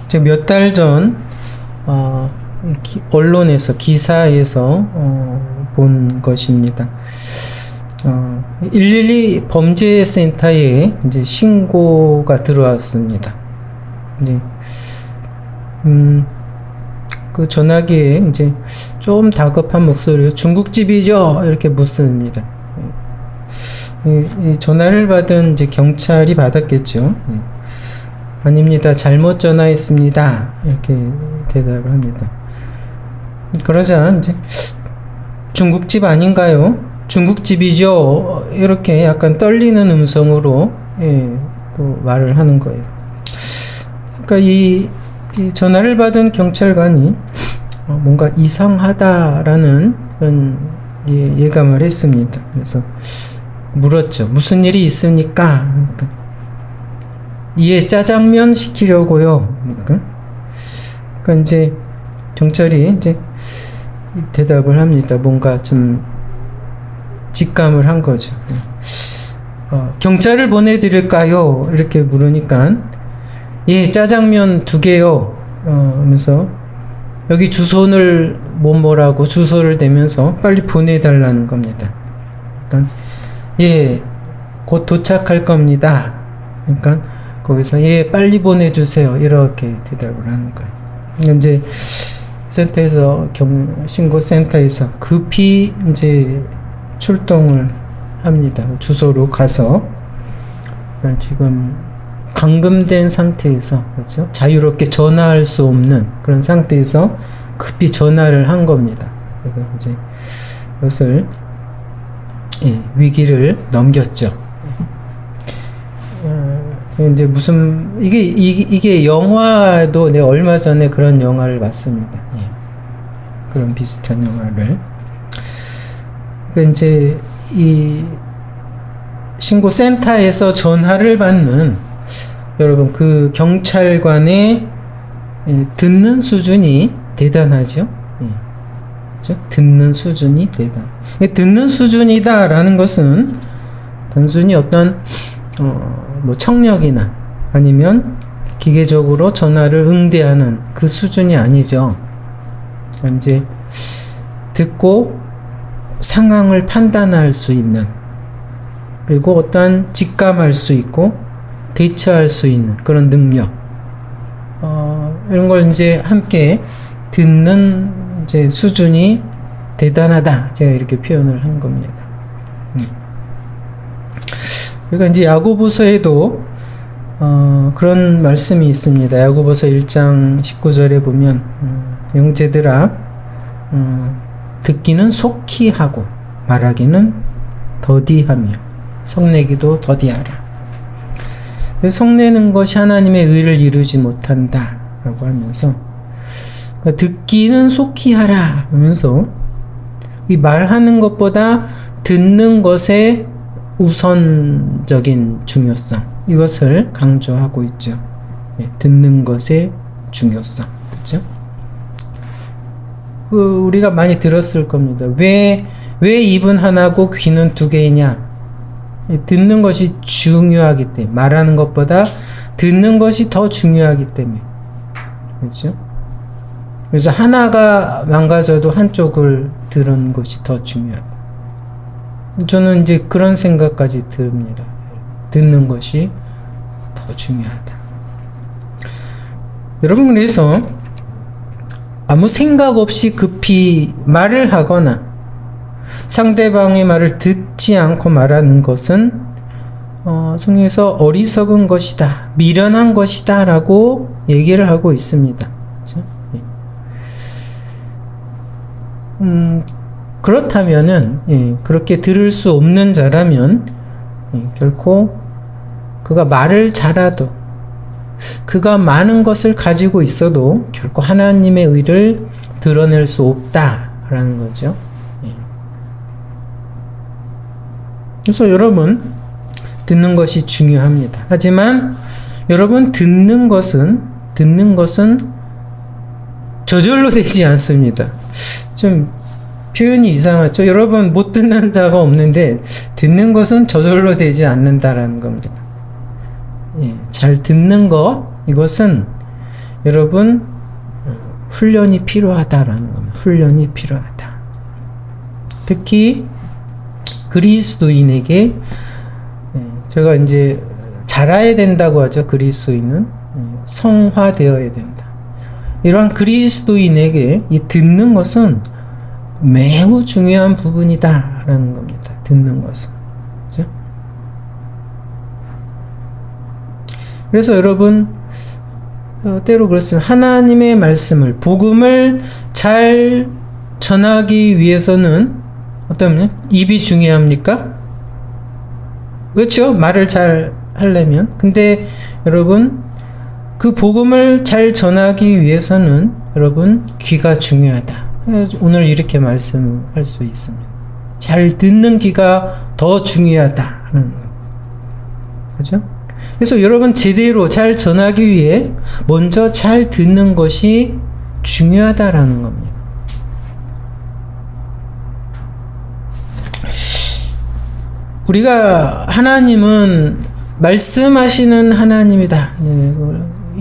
제가 몇 달 전 언론에서 기사에서 본 것입니다. 112 범죄센터에 이제 신고가 들어왔습니다. 네. 그 전화기에 이제 좀 다급한 목소리로 중국집이죠? 이렇게 묻습니다. 이 전화를 받은 이제 경찰이 받았겠죠. 아닙니다. 잘못 전화했습니다. 이렇게 대답을 합니다. 그러자 이제 중국집 아닌가요? 중국집이죠. 이렇게 약간 떨리는 음성으로 또 말을 하는 거예요. 그러니까 이 전화를 받은 경찰관이 뭔가 이상하다라는 그런 예감을 했습니다. 그래서 물었죠. 무슨 일이 있습니까? 그러니까 짜장면 시키려고요. 그러니까 이제 경찰이 이제 대답을 합니다. 뭔가 좀 직감을 한 거죠. 경찰을 보내드릴까요? 이렇게 물으니까 짜장면 2개요. 하면서 여기 주소를 뭐라고 주소를 대면서 빨리 보내달라는 겁니다. 그러니까 곧 도착할 겁니다. 그러니까 거기서 빨리 보내주세요. 이렇게 대답을 하는 거예요. 이제 센터에서 신고센터에서 급히 이제 출동을 합니다. 주소로 가서 지금 감금된 상태에서 그렇죠? 자유롭게 전화할 수 없는 그런 상태에서 급히 전화를 한 겁니다. 그래서 이제 이것을 위기를 넘겼죠. 이제 무슨 이게 영화도 내가 얼마 전에 그런 영화를 봤습니다. 그런 비슷한 영화를. 그러니까 이제 이 신고센터에서 전화를 받는 여러분 그 경찰관의 듣는 수준이 대단하죠. 그렇죠? 듣는 수준이 듣는 수준이다라는 것은 단순히 어떤 뭐 청력이나 아니면 기계적으로 전화를 응대하는 그 수준이 아니죠. 이제 듣고 상황을 판단할 수 있는, 그리고 어떠한 직감할 수 있고 대처할 수 있는 그런 능력, 이런 걸 이제 함께 듣는 이제 수준이 대단하다. 제가 이렇게 표현을 한 겁니다. 그러니까 이제 야고보서에도 그런 말씀이 있습니다. 야고보서 1장 19절에 보면 형제들아 듣기는 속히 하고 말하기는 더디하며 성내기도 더디하라. 성내는 것이 하나님의 의를 이루지 못한다 라고 하면서, 그러니까 듣기는 속히 하라 하면서 이 말하는 것보다 듣는 것의 우선적인 중요성, 이것을 강조하고 있죠. 듣는 것의 중요성. 그렇죠? 우리가 많이 들었을 겁니다. 왜 입은 하나고 귀는 2개이냐? 듣는 것이 중요하기 때문에, 말하는 것보다 듣는 것이 더 중요하기 때문에. 그렇죠? 그래서 하나가 망가져도 한쪽을 들은 것이 더 중요하다. 저는 이제 그런 생각까지 듭니다. 듣는 것이 더 중요하다. 여러분, 그래서 아무 생각 없이 급히 말을 하거나 상대방의 말을 듣지 않고 말하는 것은 성경에서 어리석은 것이다, 미련한 것이다 라고 얘기를 하고 있습니다. 그렇죠? 그렇다면은 그렇게 들을 수 없는 자라면 결코 그가 말을 잘하도, 그가 많은 것을 가지고 있어도 결코 하나님의 의를 드러낼 수 없다라는 거죠. 그래서 여러분, 듣는 것이 중요합니다. 하지만 여러분, 듣는 것은 저절로 되지 않습니다. 좀 표현이 이상하죠? 여러분, 못 듣는 자가 없는데 듣는 것은 저절로 되지 않는다라는 겁니다. 잘 듣는 것, 이것은 여러분 훈련이 필요하다라는 겁니다. 훈련이 필요하다. 특히 그리스도인에게 제가 이제 자라야 된다고 하죠. 그리스도인은 성화되어야 된다. 이러한 그리스도인에게 이 듣는 것은 매우 중요한 부분이다라는 겁니다. 듣는 것은. 그렇죠? 그래서 여러분 때로 그렇습니다. 하나님의 말씀을, 복음을 잘 전하기 위해서는 어떠면 입이 중요합니까? 그렇죠? 말을 잘 하려면. 근데 여러분 그 복음을 잘 전하기 위해서는 여러분 귀가 중요하다. 오늘 이렇게 말씀할 수 있습니다. 잘 듣는 귀가 더 중요하다는 거. 그렇죠? 그래서 여러분 제대로 잘 전하기 위해 먼저 잘 듣는 것이 중요하다라는 겁니다. 우리가 하나님은 말씀하시는 하나님이다.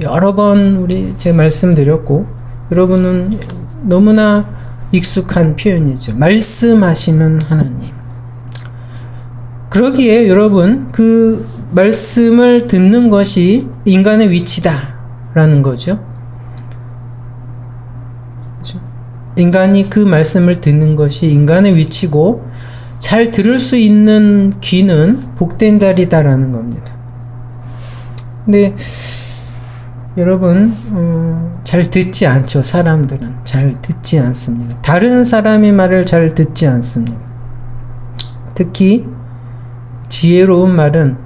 여러 번 제가 말씀드렸고 여러분은 너무나 익숙한 표현이죠. 말씀하시는 하나님. 그러기에 여러분 그 말씀을 듣는 것이 인간의 위치다라는 거죠. 그렇죠? 인간이 그 말씀을 듣는 것이 인간의 위치고 잘 들을 수 있는 귀는 복된 자리다라는 겁니다. 근데 여러분 잘 듣지 않죠. 사람들은 잘 듣지 않습니다. 다른 사람의 말을 잘 듣지 않습니다. 특히 지혜로운 말은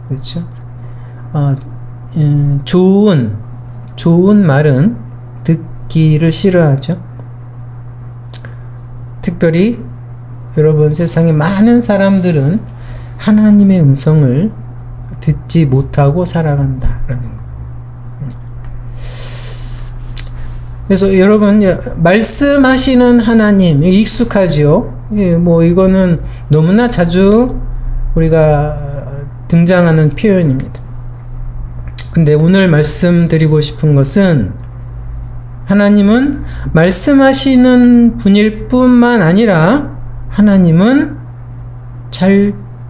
그렇죠. 좋은 말은 듣기를 싫어하죠. 특별히 여러분 세상에 많은 사람들은 하나님의 음성을 듣지 못하고 살아간다라는 거. 그래서 여러분 말씀하시는 하나님 익숙하죠. 뭐 이거는 너무나 자주 우리가 등장하는 표현입니다. 근데 오늘 말씀드리고 싶은 것은 하나님은 말씀하시는 분일 뿐만 아니라 하나님은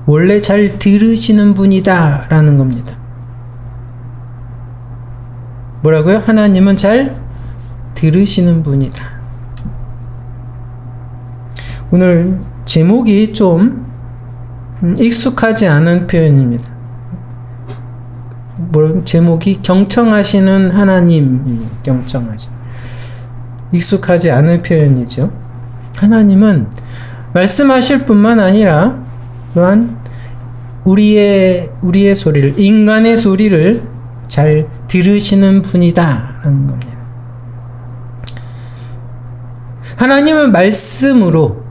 원래 잘 들으시는 분이다 라는 겁니다. 뭐라고요? 하나님은 잘 들으시는 분이다. 오늘 제목이 좀 익숙하지 않은 표현입니다. 제목이 경청하시는 하나님, 익숙하지 않은 표현이죠. 하나님은 말씀하실 뿐만 아니라 또한 우리의 소리를, 인간의 소리를 잘 들으시는 분이다라는 겁니다. 하나님은 말씀으로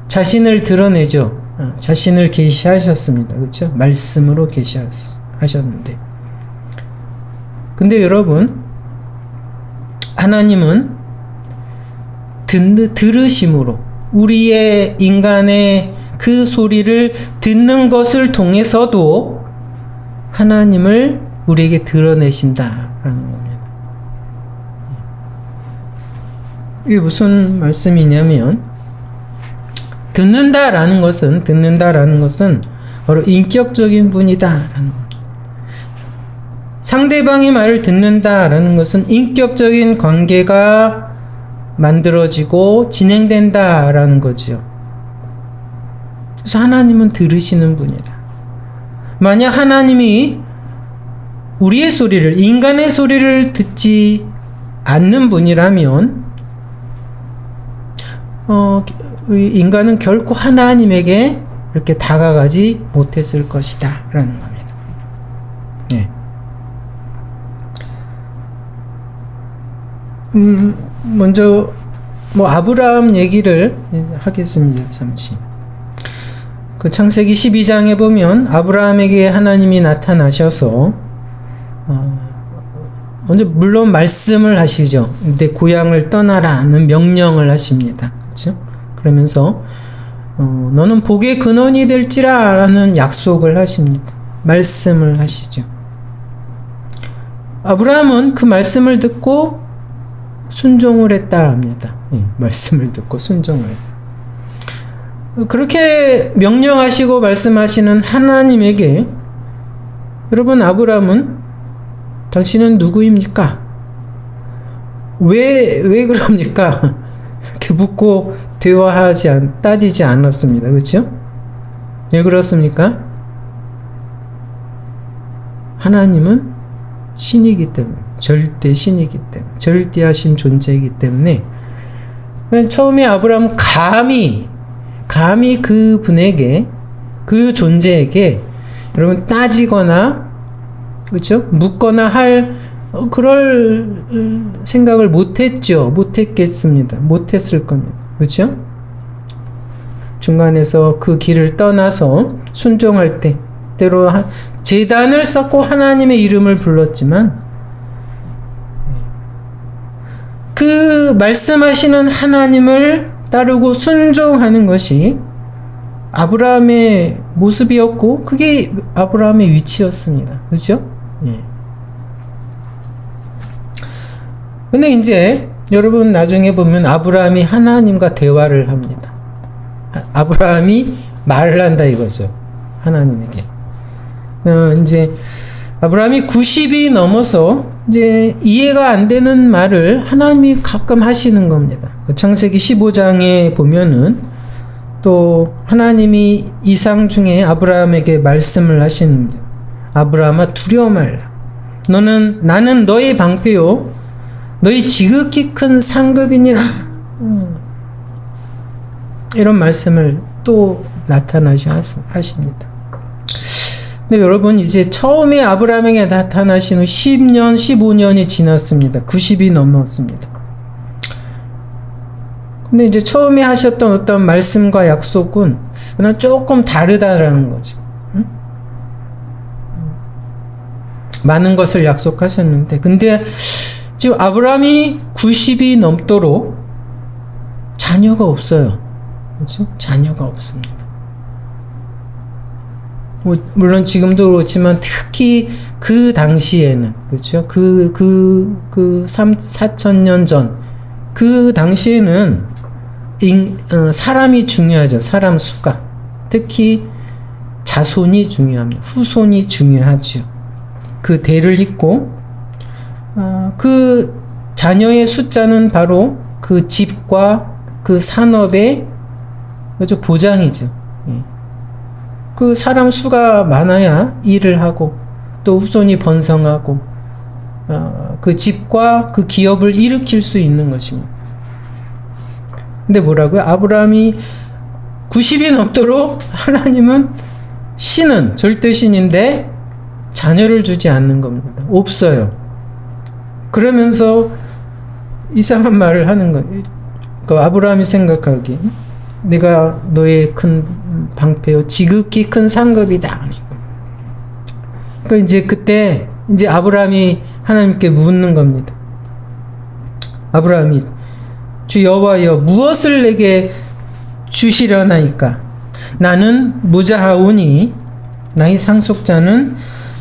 자신을 드러내죠. 자신을 계시하셨습니다. 그렇죠? 말씀으로 계시하셨는데. 근데 여러분, 하나님은 들으심으로 우리의 인간의 그 소리를 듣는 것을 통해서도 하나님을 우리에게 드러내신다라는 겁니다. 이게 무슨 말씀이냐면 듣는다라는 것은 바로 인격적인 분이다라는 겁니다. 상대방의 말을 듣는다라는 것은 인격적인 관계가 만들어지고 진행된다라는 거죠. 그래서 하나님은 들으시는 분이다. 만약 하나님이 우리의 소리를, 인간의 소리를 듣지 않는 분이라면 인간은 결코 하나님에게 이렇게 다가가지 못했을 것이다 라는 겁니다. 네. 먼저 아브라함 얘기를 하겠습니다. 잠시. 그 창세기 12장에 보면 아브라함에게 하나님이 나타나셔서 먼저 물론 말씀을 하시죠. 내 고향을 떠나라는 명령을 하십니다. 그렇죠? 그러면서 너는 복의 근원이 될지라라는 약속을 하십니다. 말씀을 하시죠. 아브라함은 그 말씀을 듣고 순종을 했다 합니다. 말씀을 듣고 순종을 했다. 그렇게 명령하시고 말씀하시는 하나님에게 여러분, 아브라함은 당신은 누구입니까? 왜 그럽니까? 이렇게 묻고 따지지 않았습니다. 그렇죠? 왜 그렇습니까? 하나님은 신이기 때문에, 절대 신이기 때문에, 절대하신 존재이기 때문에 처음에 아브라함은 감히 그 분에게, 그 존재에게 여러분 따지거나, 그렇죠? 묻거나 그럴 생각을 못했겠습니다. 못했을 겁니다. 그렇죠? 중간에서 그 길을 떠나서 순종할 때, 때로 제단을 쌓고 하나님의 이름을 불렀지만, 그 말씀하시는 하나님을 따르고 순종하는 것이 아브라함의 모습이었고, 그게 아브라함의 위치였습니다. 그렇죠? 근데 이제 여러분 나중에 보면 아브라함이 하나님과 대화를 합니다. 아브라함이 말을 한다 이거죠. 하나님에게. 이제 아브라함이 90이 넘어서 이제 이해가 안 되는 말을 하나님이 가끔 하시는 겁니다. 그 창세기 15장에 보면은 또 하나님이 이상 중에 아브라함에게 말씀을 하시는데, 아브라함아 두려워 말라. 나는 너의 방패요 너희 지극히 큰 상급이니라. 이런 말씀을 또 하십니다. 근데 여러분, 이제 처음에 아브라함에게 나타나신 후 10년, 15년이 지났습니다. 90이 넘었습니다. 근데 이제 처음에 하셨던 어떤 말씀과 약속은 그냥 조금 다르다라는 거죠. 응? 많은 것을 약속하셨는데, 근데 지금 아브라함이 90이 넘도록 자녀가 없어요. 그렇죠? 자녀가 없습니다. 물론 지금도 그렇지만 특히 그 당시에는, 그렇죠? 4,000년 전, 그 당시에는 사람이 중요하죠. 사람 수가. 특히 자손이 중요합니다. 후손이 중요하죠. 그 대를 잇고, 그 자녀의 숫자는 바로 그 집과 그 산업의 보장이죠. 그 사람 수가 많아야 일을 하고 또 후손이 번성하고 그 집과 그 기업을 일으킬 수 있는 것입니다. 근데 뭐라고요? 아브라함이 90이 넘도록 하나님은 신은 절대 신인데 자녀를 주지 않는 겁니다. 없어요. 그러면서 이상한 말을 하는 거예요. 그 아브라함이 생각하기에 내가 너의 큰 방패요 지극히 큰 상급이다. 그러니까 이제 그때 이제 아브라함이 하나님께 묻는 겁니다. 아브라함이 주 여호와여 무엇을 내게 주시려나이까? 나는 무자하오니 나의 상속자는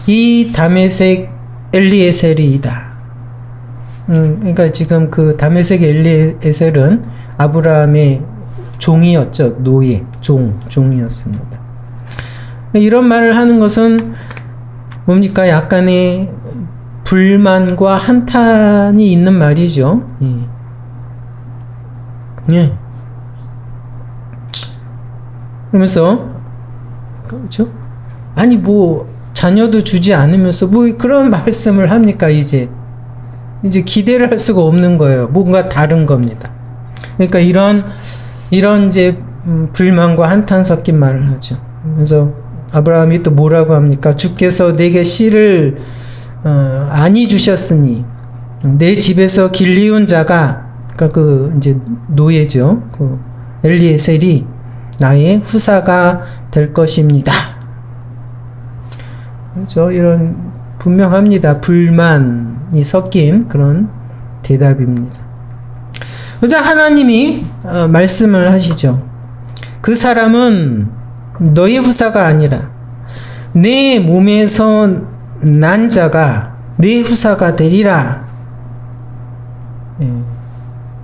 이 다메섹 엘리에셀이다. 그러니까 지금 그 다메섹 엘리에셀은 아브라함의 종이었죠. 노예, 종이었습니다. 이런 말을 하는 것은 뭡니까? 약간의 불만과 한탄이 있는 말이죠. 예. 그러면서, 그렇죠? 아니, 자녀도 주지 않으면서 그런 말씀을 합니까, 이제 기대를 할 수가 없는 거예요. 뭔가 다른 겁니다. 그러니까 이런 이제 불만과 한탄 섞인 말을 하죠. 그래서 아브라함이 또 뭐라고 합니까? 주께서 내게 씨를 안이 주셨으니 내 집에서 길리운 자가, 그러니까 이제 노예죠. 엘리에셀이 나의 후사가 될 것입니다. 그렇죠? 이런 분명합니다. 불만이 섞인 그런 대답입니다. 그래서 하나님이 말씀을 하시죠. 그 사람은 너의 후사가 아니라 내 몸에서 난 자가 내 후사가 되리라. 예,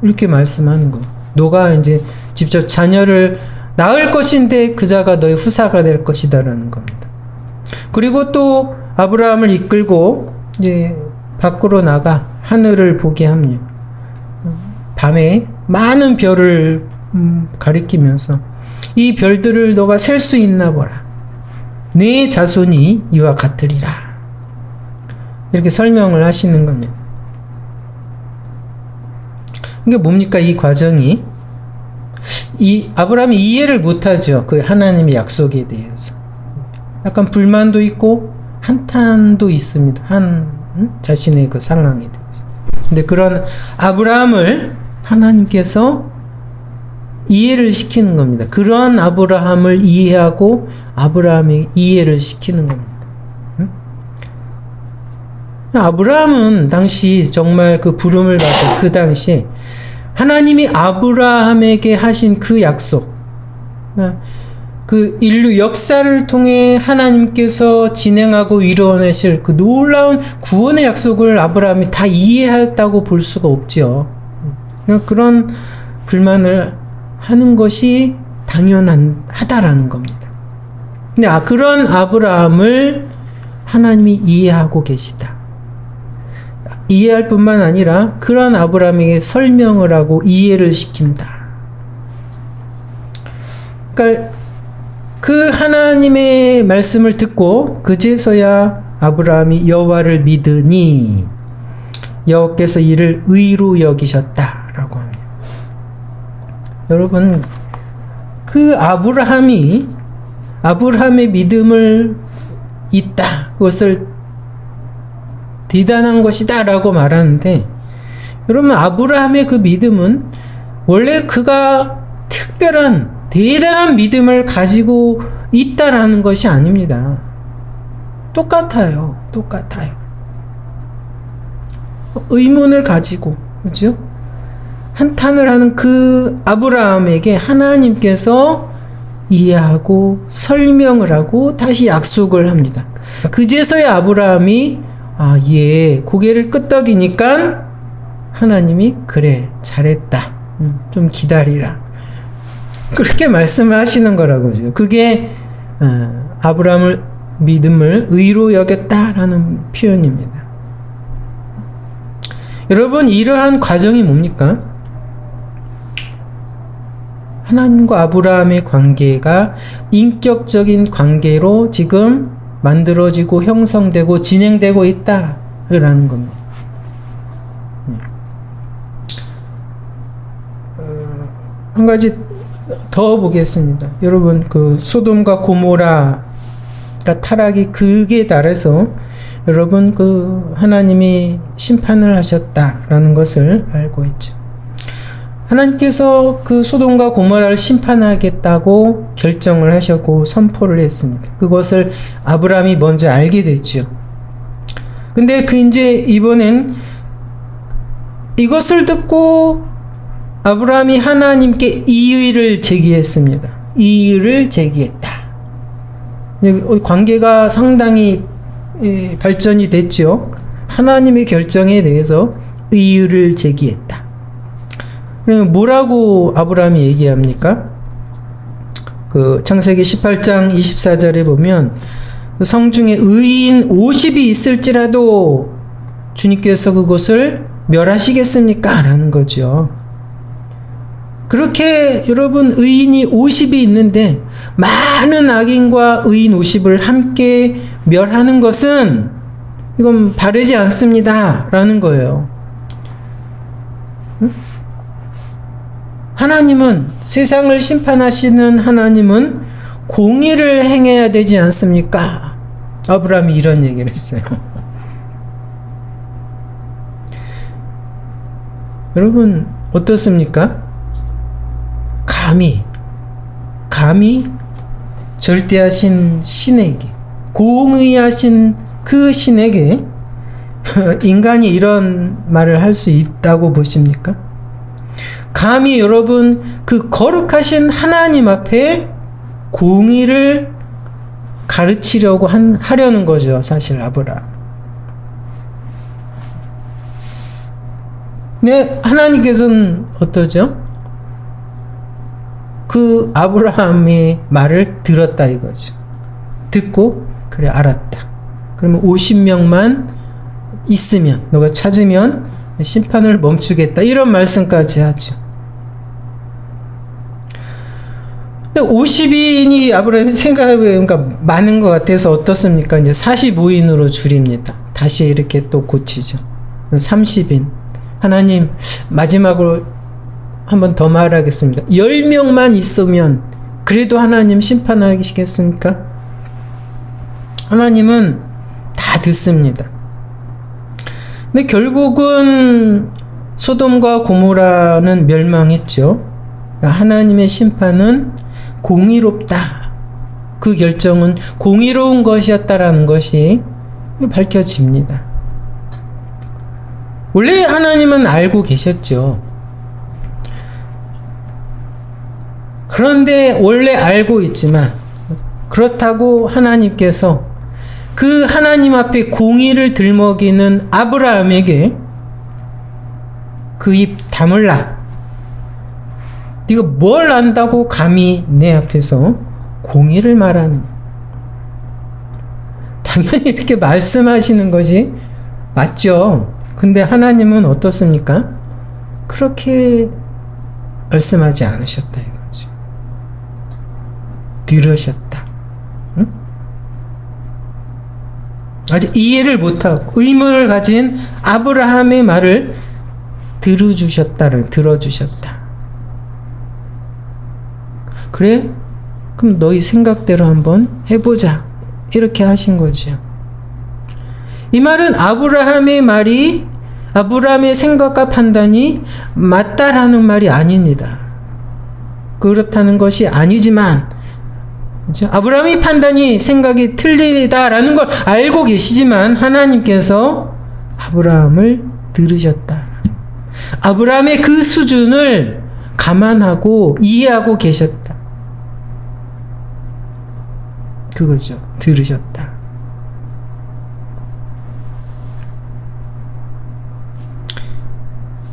이렇게 말씀하는 거예요. 너가 이제 직접 자녀를 낳을 것인데 그 자가 너의 후사가 될 것이다라는 겁니다. 그리고 또 아브라함을 이끌고 이제 밖으로 나가 하늘을 보게 합니다. 밤에 많은 별을 가리키면서 이 별들을 너가 셀 수 있나 보라. 내 자손이 이와 같으리라. 이렇게 설명을 하시는 겁니다. 이게 뭡니까? 이 과정이 이 아브라함이 이해를 못하죠. 그 하나님의 약속에 대해서 약간 불만도 있고 한탄도 있습니다. 자신의 그 상황에 대해서. 근데 그런 아브라함을 하나님께서 이해를 시키는 겁니다. 그런 아브라함을 이해하고 아브라함이 이해를 시키는 겁니다. 아브라함은 당시 정말 그 부름을 받은 그 당시에 하나님이 아브라함에게 하신 그 약속, 그 인류 역사를 통해 하나님께서 진행하고 이루어내실 그 놀라운 구원의 약속을 아브라함이 다 이해했다고 볼 수가 없죠. 그런 불만을 하는 것이 당연하다라는 겁니다. 근데 그런 아브라함을 하나님이 이해하고 계시다. 이해할 뿐만 아니라 그런 아브라함에게 설명을 하고 이해를 시킨다. 그러니까 그 하나님의 말씀을 듣고 그제서야 아브라함이 여호와를 믿으니 여호와께서 이를 의로 여기셨다라고 합니다. 여러분, 그 아브라함의 믿음을 있다. 그것을 대단한 것이다 라고 말하는데, 여러분, 아브라함의 그 믿음은 원래 그가 특별한 대단한 믿음을 가지고 있다라는 것이 아닙니다. 똑같아요. 의문을 가지고, 그렇죠? 한탄을 하는 그 아브라함에게 하나님께서 이해하고 설명을 하고 다시 약속을 합니다. 그제서야 아브라함이 고개를 끄덕이니까 하나님이 그래, 잘했다. 좀 기다리라. 그렇게 말씀을 하시는 거라고요. 그게 아브라함을 믿음을 의로 여겼다라는 표현입니다. 여러분, 이러한 과정이 뭡니까? 하나님과 아브라함의 관계가 인격적인 관계로 지금 만들어지고 형성되고 진행되고 있다라는 겁니다. 한 가지 더 보겠습니다. 여러분, 그 소돔과 고모라가 타락이 극에 달해서 여러분 그 하나님이 심판을 하셨다라는 것을 알고 있죠. 하나님께서 그 소돔과 고모라를 심판하겠다고 결정을 하셨고 선포를 했습니다. 그것을 아브라함이 먼저 알게 됐죠. 근데 이제 이번엔 이것을 듣고 아브라함이 하나님께 이의를 제기했습니다. 이의를 제기했다. 관계가 상당히 발전이 됐죠. 하나님의 결정에 대해서 이의를 제기했다. 그러면 뭐라고 아브라함이 얘기합니까? 그 창세기 18장 24절에 보면 그 성중에 의인 50이 있을지라도 주님께서 그곳을 멸하시겠습니까? 라는 거죠. 그렇게 여러분 의인이 50이 있는데 많은 악인과 의인 50을 함께 멸하는 것은 이건 바르지 않습니다. 라는 거예요. 하나님은, 세상을 심판하시는 하나님은 공의를 행해야 되지 않습니까? 아브라함이 이런 얘기를 했어요. 여러분 어떻습니까? 감히 절대하신 신에게, 공의하신 그 신에게 인간이 이런 말을 할 수 있다고 보십니까? 감히 여러분 그 거룩하신 하나님 앞에 공의를 가르치려고 하려는 거죠, 사실 아브라함. 네, 하나님께서는 어떠죠? 그 아브라함의 말을 들었다 이거죠. 듣고 그래 알았다. 그러면 50명만 있으면 너가 찾으면 심판을 멈추겠다 이런 말씀까지 하죠. 50인이 아브라함이 생각해보니까 많은 것 같아서 어떻습니까? 이제 45인으로 줄입니다. 다시 이렇게 또 고치죠. 30인. 하나님 마지막으로 한 번 더 말하겠습니다. 10명만 있으면 그래도 하나님 심판하시겠습니까? 하나님은 다 듣습니다. 근데 결국은 소돔과 고모라는 멸망했죠. 하나님의 심판은 공의롭다. 그 결정은 공의로운 것이었다라는 것이 밝혀집니다. 원래 하나님은 알고 계셨죠. 그런데 원래 알고 있지만 그렇다고 하나님께서 그 하나님 앞에 공의를 들먹이는 아브라함에게 그 입 다물라. 네가 뭘 안다고 감히 내 앞에서 공의를 말하느냐. 당연히 이렇게 말씀하시는 것이 맞죠. 근데 하나님은 어떻습니까? 그렇게 말씀하지 않으셨다 이거죠. 들으셨다. 응? 아직 이해를 못하고 의문을 가진 아브라함의 말을 들어주셨다. 그래? 그럼 너희 생각대로 한번 해보자. 이렇게 하신 거죠. 이 말은 아브라함의 말이 아브라함의 생각과 판단이 맞다라는 말이 아닙니다. 그렇다는 것이 아니지만 그렇죠? 아브라함의 판단이 생각이 틀리다라는 걸 알고 계시지만 하나님께서 아브라함을 들으셨다. 아브라함의 그 수준을 감안하고 이해하고 계셨다. 그거죠. 들으셨다.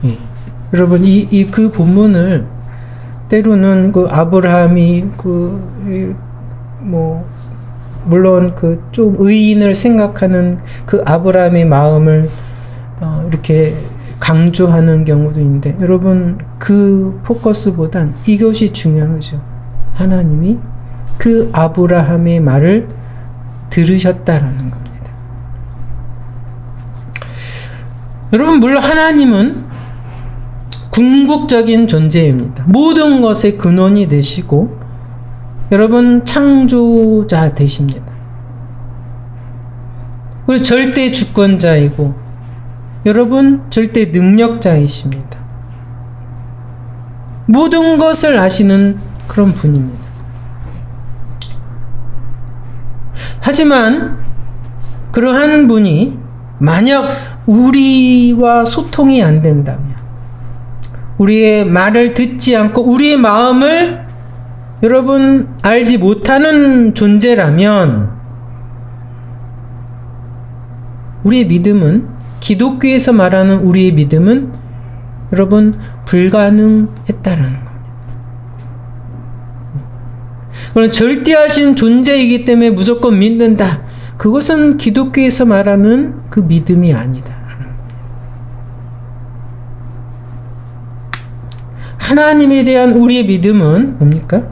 예. 여러분, 그 본문을 때로는 그 아브라함이 물론 그 좀 의인을 생각하는 그 아브라함의 마음을 이렇게 강조하는 경우도 있는데, 여러분, 그 포커스보단 이것이 중요하죠. 하나님이 그 아브라함의 말을 들으셨다라는 겁니다. 여러분, 물론 하나님은 궁극적인 존재입니다. 모든 것의 근원이 되시고 여러분 창조자 되십니다. 그리고 절대 주권자이고 여러분 절대 능력자이십니다. 모든 것을 아시는 그런 분입니다. 하지만 그러한 분이 만약 우리와 소통이 안 된다면, 우리의 말을 듣지 않고 우리의 마음을 여러분 알지 못하는 존재라면 우리의 믿음은, 기독교에서 말하는 우리의 믿음은 여러분 불가능했다라는 겁니다. 그럼 절대하신 존재이기 때문에 무조건 믿는다. 그것은 기독교에서 말하는 그 믿음이 아니다. 하나님에 대한 우리의 믿음은 뭡니까?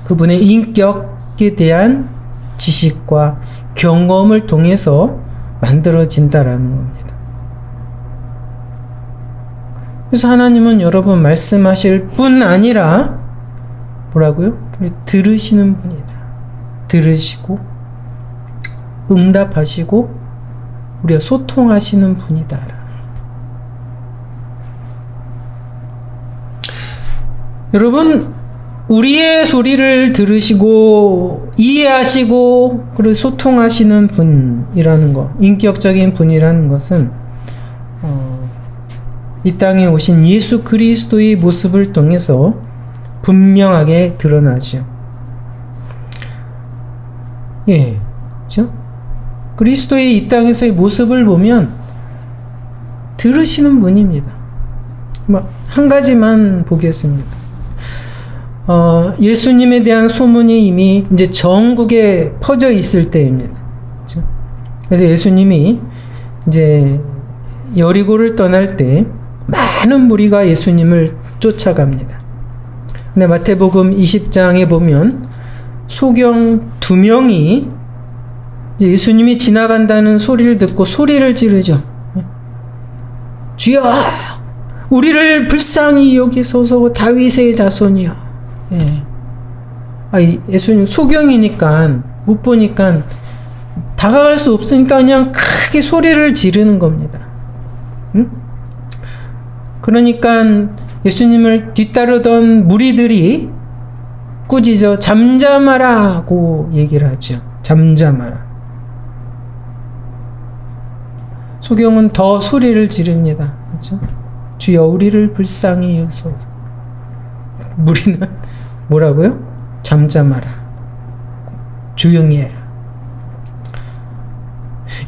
그분의 인격에 대한 지식과 경험을 통해서 만들어진다라는 겁니다. 그래서 하나님은 여러분 말씀하실 뿐 아니라 뭐라고요? 들으시는 분이다. 들으시고 응답하시고 우리가 소통하시는 분이다. 여러분, 우리의 소리를 들으시고 이해하시고 그리고 소통하시는 분이라는 것, 인격적인 분이라는 것은 이 땅에 오신 예수 그리스도의 모습을 통해서 분명하게 드러나죠. 예, 그렇죠? 그리스도의 이 땅에서의 모습을 보면 들으시는 분입니다. 한 가지만 보겠습니다. 예수님에 대한 소문이 이미 이제 전국에 퍼져 있을 때입니다. 그렇죠? 그래서 예수님이 이제 여리고를 떠날 때 많은 무리가 예수님을 쫓아갑니다. 근데 마태복음 20장에 보면 소경 2명이 예수님이 지나간다는 소리를 듣고 소리를 지르죠. 주여, 우리를 불쌍히 여기소서, 다윗의 자손이여. 예. 예수님 소경이니까 못 보니까 다가갈 수 없으니까 그냥 크게 소리를 지르는 겁니다. 응? 그러니까 예수님을 뒤따르던 무리들이 꾸짖어 잠잠하라고 얘기를 하죠. 잠잠하라. 소경은 더 소리를 지릅니다. 그렇죠? 주여 우리를 불쌍히 여기소서. 무리는 뭐라고요? 잠잠하라. 조용히 해라.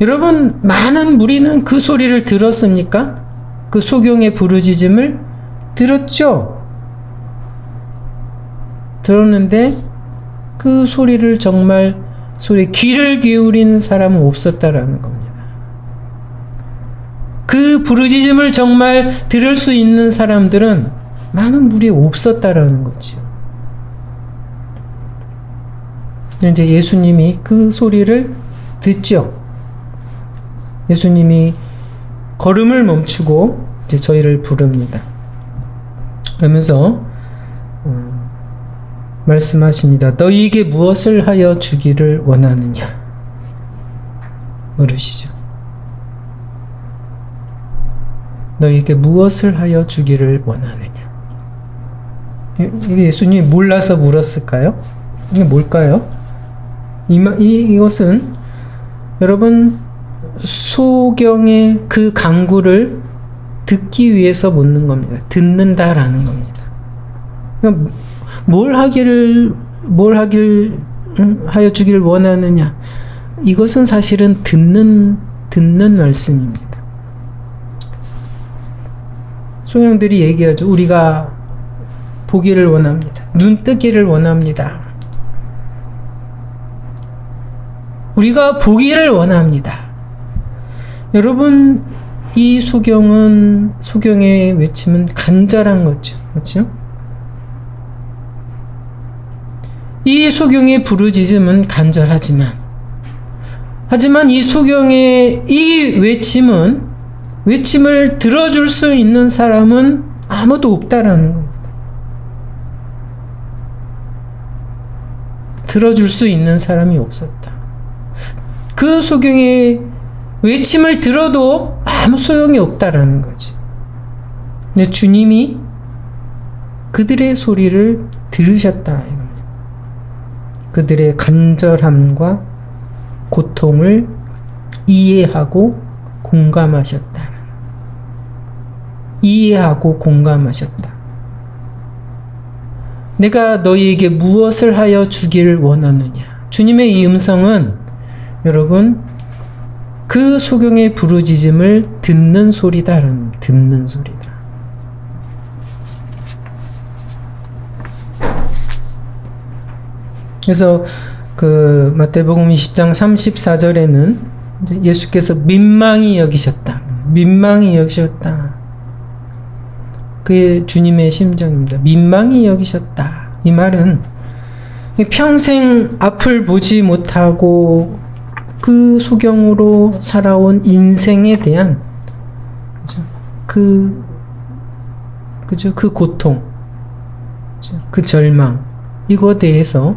여러분, 많은 무리는 그 소리를 들었습니까? 그 소경의 부르짖음을 들었죠? 들었는데 그 소리를 정말 귀를 기울이는 사람은 없었다라는 겁니다. 그 부르짖음을 정말 들을 수 있는 사람들은 많은 무리에 없었다라는 거죠. 이제 예수님이 그 소리를 듣죠. 예수님이 걸음을 멈추고 이제 저희를 부릅니다. 그러면서 말씀하십니다. 너희에게 무엇을 하여 주기를 원하느냐? 물으시죠. 너희에게 무엇을 하여 주기를 원하느냐? 이게 예수님이 몰라서 물었을까요? 이게 뭘까요? 이것은 여러분 소경의 그 간구를 듣기 위해서 묻는 겁니다. 듣는다라는 겁니다. 뭘 하길 하여 주기를 원하느냐? 이것은 사실은 듣는 말씀입니다. 소경들이 얘기하죠. 우리가 보기를 원합니다. 눈 뜨기를 원합니다. 우리가 보기를 원합니다. 여러분, 이 소경의 외침은 간절한 거죠. 그렇죠? 이 소경의 부르짖음은 간절하지만 이 소경의 이 외침을 들어줄 수 있는 사람은 아무도 없다라는 겁니다. 들어줄 수 있는 사람이 없었다. 그 소경의 외침을 들어도 아무 소용이 없다라는 거지. 근데 주님이 그들의 소리를 들으셨다 이겁니다. 그들의 간절함과 고통을 이해하고 공감하셨다. 이해하고 공감하셨다. 내가 너희에게 무엇을 하여 주기를 원하느냐? 주님의 이 음성은 여러분 그 소경의 부르짖음을 듣는 소리다. 듣는 소리다. 그래서 그 마태복음 20장 34절에는 예수께서 민망히 여기셨다. 민망히 여기셨다. 그게 주님의 심정입니다. 민망히 여기셨다. 이 말은 평생 앞을 보지 못하고 그 소경으로 살아온 인생에 대한 그 고통, 그 절망, 이거에 대해서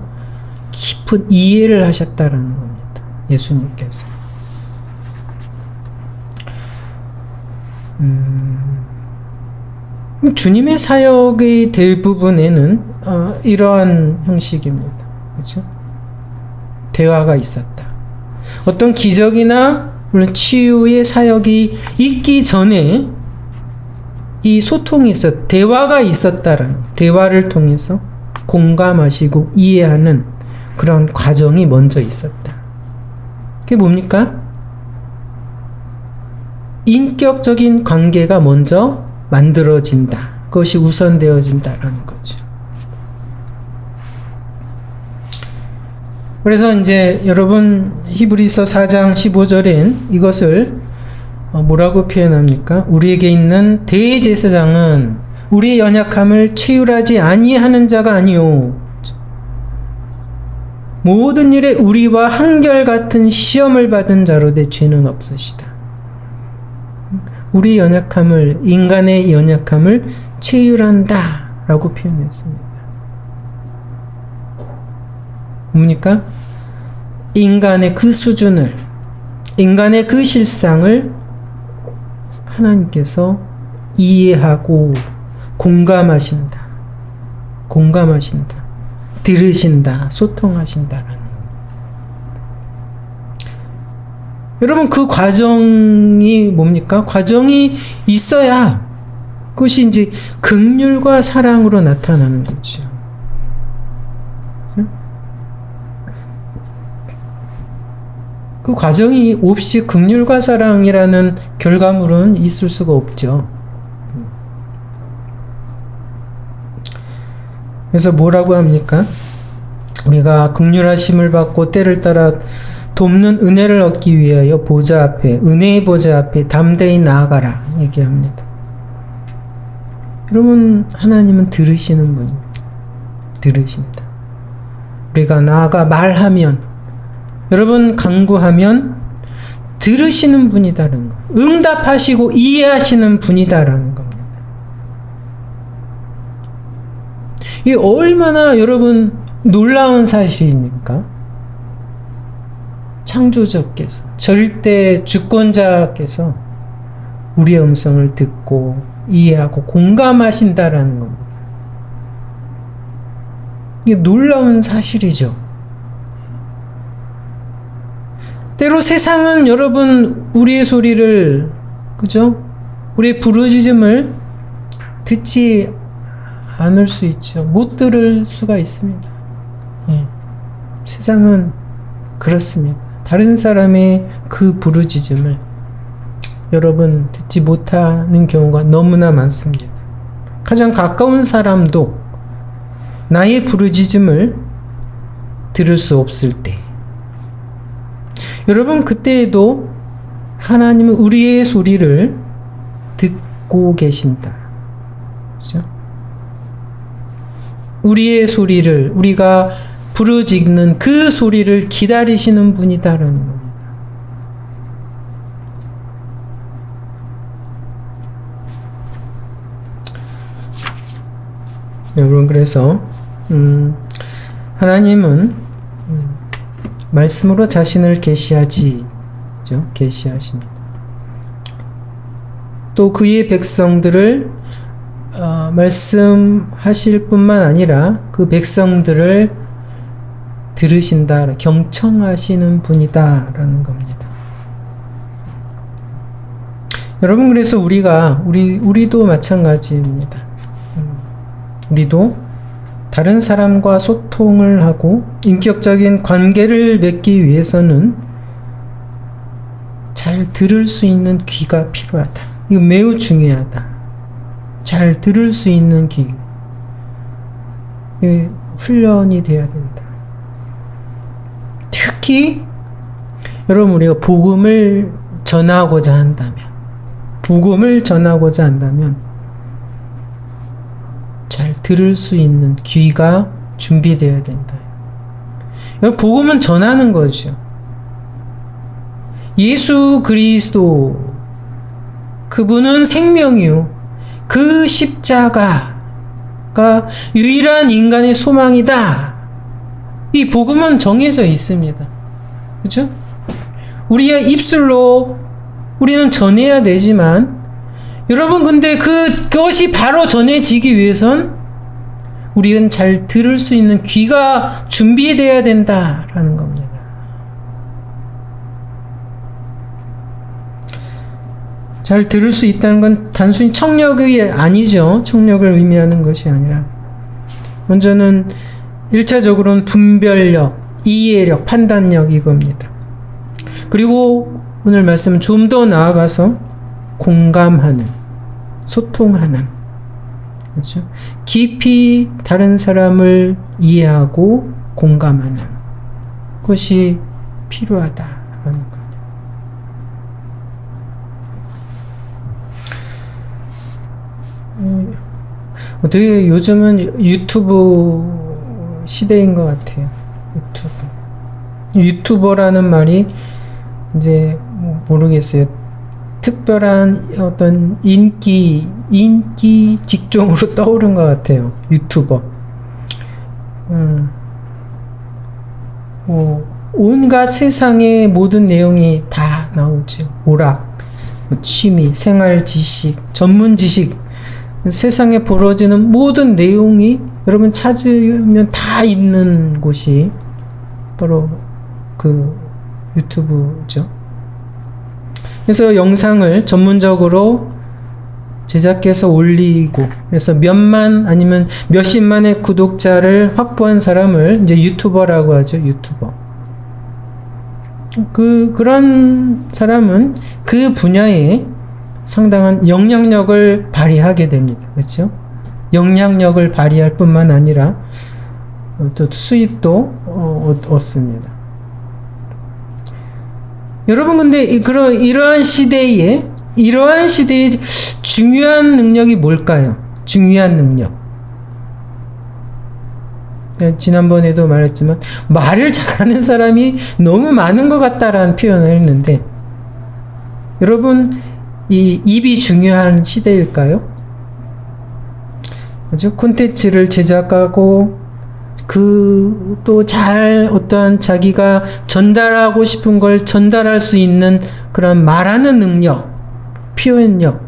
깊은 이해를 하셨다라는 겁니다. 예수님께서. 주님의 사역의 대부분에는 이러한 형식입니다. 그렇죠? 대화가 있었다. 어떤 기적이나 물론 치유의 사역이 있기 전에 이 소통이 대화가 있었다라는, 대화를 통해서 공감하시고 이해하는 그런 과정이 먼저 있었다. 그게 뭡니까? 인격적인 관계가 먼저 만들어진다. 그것이 우선되어진다라는 거죠. 그래서 이제 여러분 히브리서 4장 15절엔 이것을 뭐라고 표현합니까? 우리에게 있는 대제사장은 우리의 연약함을 체휼하지 아니하는 자가 아니요 모든 일에 우리와 한결같은 시험을 받은 자로 내 죄는 없으시다. 우리 연약함을, 인간의 연약함을 체휼한다 라고 표현했습니다. 뭡니까? 인간의 그 수준을, 인간의 그 실상을 하나님께서 이해하고 공감하신다. 들으신다. 소통하신다라는. 여러분, 그 과정이 뭡니까? 과정이 있어야 그것이 이제 긍휼과 사랑으로 나타나는 거죠. 그 과정이 없이 긍휼과 사랑이라는 결과물은 있을 수가 없죠. 그래서 뭐라고 합니까? 우리가 긍휼하심을 받고 때를 따라 돕는 은혜를 얻기 위하여 보좌 앞에, 은혜의 보좌 앞에 담대히 나아가라 얘기합니다. 여러분, 하나님은 들으시는 분입니다. 들으신다. 우리가 나아가 말하면, 여러분 간구하면 들으시는 분이다라는 거. 응답하시고 이해하시는 분이다라는 겁니다. 이게 얼마나 여러분 놀라운 사실입니까? 창조주께서, 절대 주권자께서 우리의 음성을 듣고 이해하고 공감하신다라는 겁니다. 이게 놀라운 사실이죠. 때로 세상은 여러분 우리의 소리를, 그죠? 우리의 부르짖음을 듣지 않을 수 있죠. 못 들을 수가 있습니다. 예. 세상은 그렇습니다. 다른 사람의 그 부르짖음을 여러분 듣지 못하는 경우가 너무나 많습니다. 가장 가까운 사람도 나의 부르짖음을 들을 수 없을 때, 여러분 그때에도 하나님은 우리의 소리를 듣고 계신다. 그렇죠? 우리의 소리를, 우리가 부르짖는 그 소리를 기다리시는 분이다라는 겁니다. 여러분, 그래서 하나님은 말씀으로 자신을 계시하지, 그죠? 계시하십니다. 또 그의 백성들을 말씀하실 뿐만 아니라 그 백성들을 들으신다, 경청하시는 분이다라는 겁니다. 여러분, 그래서 우리도 마찬가지입니다. 우리도 다른 사람과 소통을 하고 인격적인 관계를 맺기 위해서는 잘 들을 수 있는 귀가 필요하다. 이거 매우 중요하다. 잘 들을 수 있는 귀. 훈련이 돼야 된다. 특히 여러분, 우리가 복음을 전하고자 한다면 잘 들을 수 있는 귀가 준비되어야 된다. 복음은 전하는 거죠. 예수 그리스도, 그분은 생명이요, 그 십자가가 유일한 인간의 소망이다. 이 복음은 정해져 있습니다. 그렇죠? 우리의 입술로 우리는 전해야 되지만, 여러분, 근데 그것이 바로 전해지기 위해선 우리는 잘 들을 수 있는 귀가 준비되어야 된다라는 겁니다. 잘 들을 수 있다는 건 단순히 청력이 아니죠. 청력을 의미하는 것이 아니라, 먼저는 1차적으로는 분별력, 이해력, 판단력, 이겁니다. 그리고 오늘 말씀은 좀 더 나아가서 공감하는, 소통하는, 그렇죠? 깊이 다른 사람을 이해하고 공감하는 것이 필요하다라는 겁니다. 되게 요즘은 유튜브 시대인 것 같아요. 유튜버라는 말이 이제 모르겠어요. 특별한 어떤 인기 직종으로 떠오른 것 같아요. 유튜버. 온갖 세상의 모든 내용이 다 나오죠. 오락, 취미, 생활 지식, 전문 지식, 세상에 벌어지는 모든 내용이 여러분 찾으면 다 있는 곳이 바로 그 유튜브죠. 그래서 영상을 전문적으로 제작해서 올리고, 그래서 몇만 아니면 몇십만의 구독자를 확보한 사람을 이제 유튜버라고 하죠. 유튜버. 그런 사람은 그 분야에 상당한 영향력을 발휘하게 됩니다. 그렇죠? 영향력을 발휘할 뿐만 아니라 또 수입도 얻습니다. 여러분, 근데 이러한 시대에 중요한 능력이 뭘까요? 중요한 능력. 지난번에도 말했지만 말을 잘하는 사람이 너무 많은 것 같다라는 표현을 했는데, 여러분, 이 입이 중요한 시대일까요? 그죠? 콘텐츠를 제작하고 또 잘 어떠한 자기가 전달하고 싶은 걸 전달할 수 있는 그런 말하는 능력, 표현력,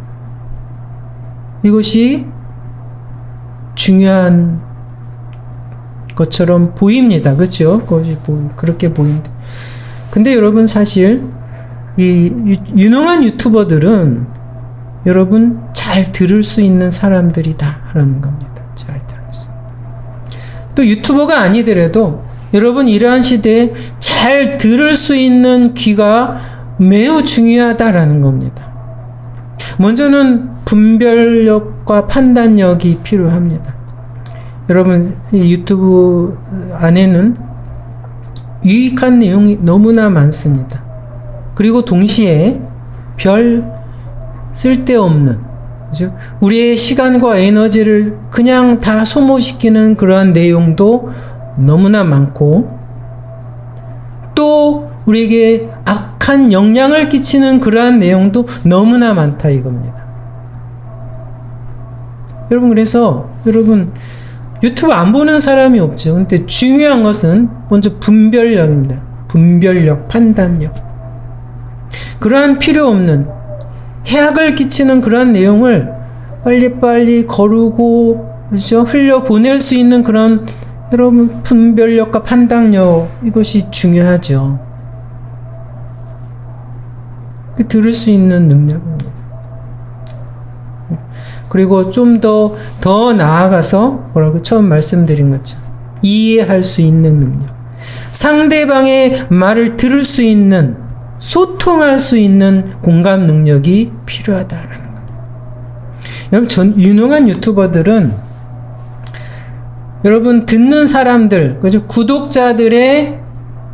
이것이 중요한 것처럼 보입니다. 그렇죠? 그것이 그렇게 보인다. 근데 여러분, 사실 이 유능한 유튜버들은 여러분 잘 들을 수 있는 사람들이다라는 겁니다. 잘 들을 수. 또 유튜버가 아니더라도 여러분 이러한 시대에 잘 들을 수 있는 귀가 매우 중요하다라는 겁니다. 먼저는 분별력과 판단력이 필요합니다. 여러분, 이 유튜브 안에는 유익한 내용이 너무나 많습니다. 그리고 동시에 별 쓸데없는, 우리의 시간과 에너지를 그냥 다 소모시키는 그러한 내용도 너무나 많고, 또 우리에게 악한 영향을 끼치는 그러한 내용도 너무나 많다 이겁니다. 여러분, 그래서 여러분 유튜브 안 보는 사람이 없죠. 근데 중요한 것은 먼저 분별력입니다. 분별력, 판단력. 그러한 필요 없는 해악을 끼치는 그러한 내용을 빨리빨리 거르고, 그렇죠? 흘려보낼 수 있는 그런 여러분 분별력과 판단력, 이것이 중요하죠. 들을 수 있는 능력입니다. 그리고 좀 더 나아가서 뭐라고 처음 말씀드린 것처럼 이해할 수 있는 능력, 상대방의 말을 들을 수 있는, 소통할 수 있는 공감 능력이 필요하다라는 겁니다. 여러분, 유능한 유튜버들은 여러분 듣는 사람들, 그렇죠? 구독자들의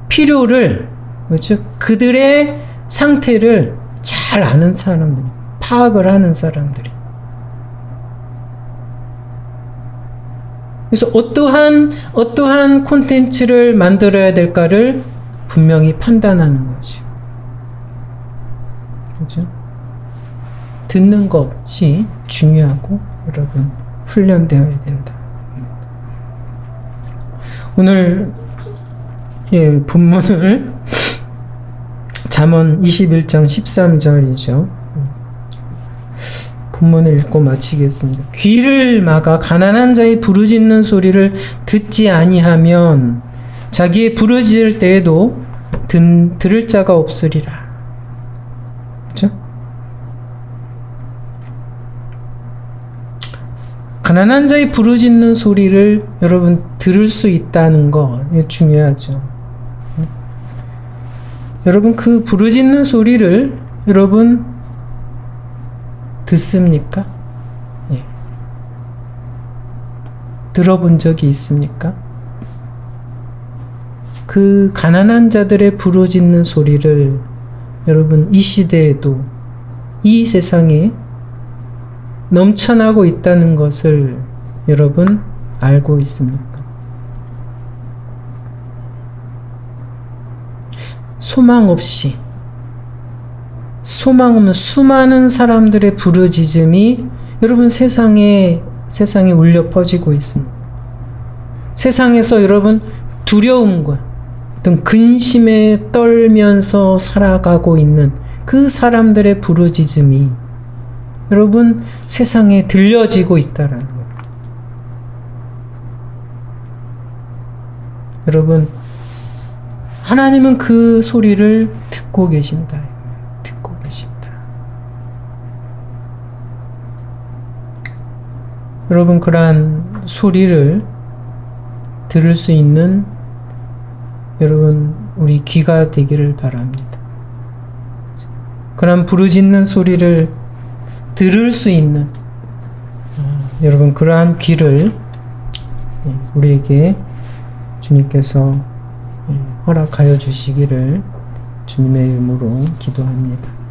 필요를, 그렇죠? 그들의 상태를 잘 아는 사람들, 파악을 하는 사람들이. 그래서 어떠한 콘텐츠를 만들어야 될까를 분명히 판단하는 거죠. 그렇죠? 듣는 것이 중요하고 여러분 훈련되어야 된다. 오늘 본문을 잠언 21장 13절이죠. 본문을 읽고 마치겠습니다. 귀를 막아 가난한 자의 부르짖는 소리를 듣지 아니하면 자기의 부르짖을 때에도 들을 자가 없으리라. 그렇죠? 가난한 자의 부르짖는 소리를 여러분 들을 수 있다는 거 중요하죠. 여러분 그 부르짖는 소리를 여러분 듣습니까? 예. 들어본 적이 있습니까? 그 가난한 자들의 부르짖는 소리를 여러분 이 시대에도 이 세상에 넘쳐나고 있다는 것을 여러분 알고 있습니까? 소망 없이 소망 없는 수많은 사람들의 부르짖음이 여러분 세상에 울려 퍼지고 있습니다. 세상에서 여러분 두려움과 어떤 근심에 떨면서 살아가고 있는 그 사람들의 부르짖음이 여러분 세상에 들려지고 있다라는 거예요. 여러분 하나님은 그 소리를 듣고 계신다. 듣고 계신다. 여러분 그러한 소리를 들을 수 있는 여러분 우리 귀가 되기를 바랍니다. 그런 부르짖는 소리를 들을 수 있는 여러분 그러한 귀를 우리에게 주님께서 허락하여 주시기를 주님의 이름으로 기도합니다.